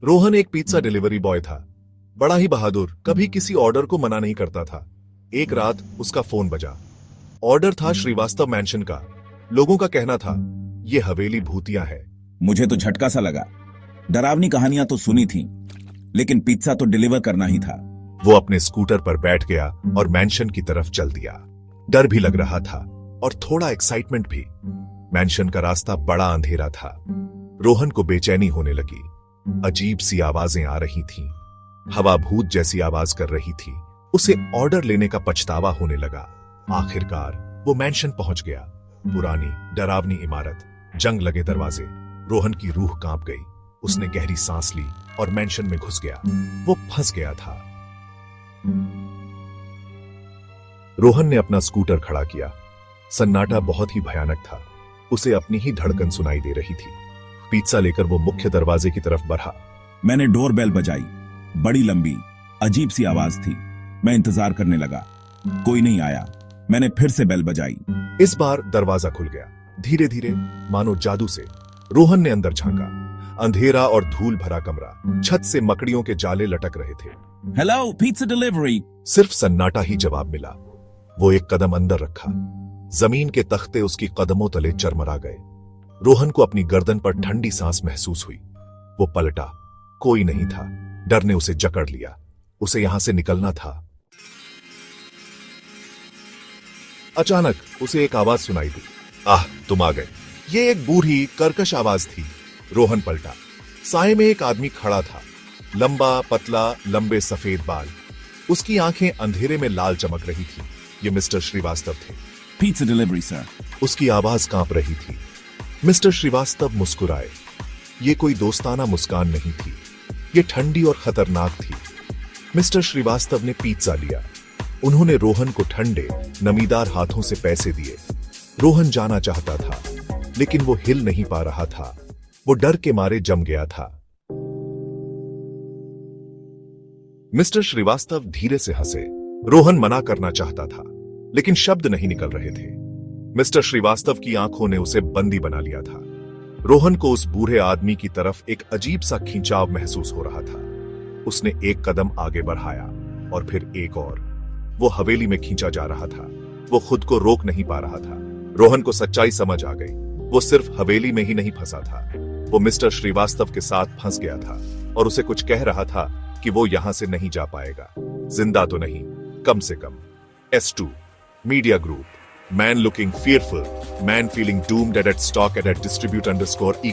रोहन एक pizza delivery boy था। बड़ा ही बहादुर, कभी किसी ऑर्डर को मना नहीं करता था। एक रात उसका फोन बजा। ऑर्डर था श्रीवास्तव मैंशन का। लोगों का कहना था ये हवेली भूतिया है। मुझे तो झटका सा लगा। डरावनी कहानियां तो सुनी थी, लेकिन पिज्जा तो डिलीवर करना ही था। वो अपने स्कूटर पर बैठ गया और मैंशन की तरफ चल दिया। डर भी लग रहा था और थोड़ा एक्साइटमेंट भी। मैंशन का रास्ता बड़ा अंधेरा था। रोहन को बेचैनी होने लगी। अजीब सी आवाजें आ रही थीं। हवा भूत जैसी आवाज कर रही थी। उसे ऑर्डर लेने का पछतावा होने लगा। आखिरकार वो मैंशन पहुंच गया। पुरानी डरावनी इमारत, जंग लगे दरवाजे। रोहन की रूह कांप गई। उसने गहरी सांस ली और मैंशन में घुस गया। वो फंस गया था। रोहन ने अपना स्कूटर खड़ा किया। सन्नाटा बहुत ही भयानक था। उसे अपनी ही धड़कन सुनाई दे रही थी। पिज्जा लेकर वो मुख्य दरवाजे की तरफ बढ़ा। मैंने डोर बेल बजाई। बड़ी लंबी अजीब सी आवाज थी। मैं इंतजार करने लगा। कोई नहीं आया। मैंने फिर से बेल बजाई। इस बार दरवाजा खुल गया। धीरे धीरे, मानो जादू से। रोहन ने अंदर झांका। अंधेरा और धूल भरा कमरा। छत से मकड़ियों के जाले लटक रहे थे। Hello, pizza delivery. सिर्फ सन्नाटा ही जवाब मिला। वो एक कदम अंदर रखा। जमीन के तख्ते उसकी कदमों तले चरमरा गए। रोहन को अपनी गर्दन पर ठंडी सांस महसूस हुई। वो पलटा। कोई नहीं था। डर ने उसे जकड़ लिया। उसे यहां से निकलना था। अचानक उसे एक आवाज सुनाई दी। आह, तुम आ गए। ये एक बूढ़ी कर्कश आवाज थी। रोहन पलटा। साए में एक आदमी खड़ा था। लंबा पतला, लंबे सफेद बाल। उसकी आंखें अंधेरे में लाल चमक रही थी। ये मिस्टर श्रीवास्तव थे। Pizza delivery sir. उसकी आवाज कांप रही थी। मिस्टर श्रीवास्तव मुस्कुराए। ये कोई दोस्ताना मुस्कान नहीं थी। ये ठंडी और खतरनाक थी। मिस्टर श्रीवास्तव ने पिज्जा लिया। उन्होंने रोहन को ठंडे, नमीदार हाथों से पैसे दिए। रोहन जाना चाहता था, लेकिन वो हिल नहीं पा रहा था। वो डर के मारे जम गया था। मिस्टर श्रीवास्तव धीरे से हंसे। रोहन मना करना चाहता था, लेकिन शब्द नहीं निकल रहे थे। मिस्टर श्रीवास्तव की आंखों ने उसे बंदी बना लिया था। रोहन को उस बूढ़े आदमी की तरफ एक अजीब सा खिंचाव महसूस हो रहा था। उसने एक कदम आगे बढ़ाया और फिर एक और। वो हवेली में खींचा जा रहा था। वो खुद को रोक नहीं पा रहा था। रोहन को सच्चाई समझ आ गई। वो सिर्फ हवेली में ही नहीं फंसा था, वो मिस्टर श्रीवास्तव के साथ फंस गया था और उसे कुछ कह रहा था कि वो यहां से नहीं जा पाएगा। जिंदा तो नहीं, कम से कम। S2 media group. Man looking fearful, man feeling doomed at stock at distribute_e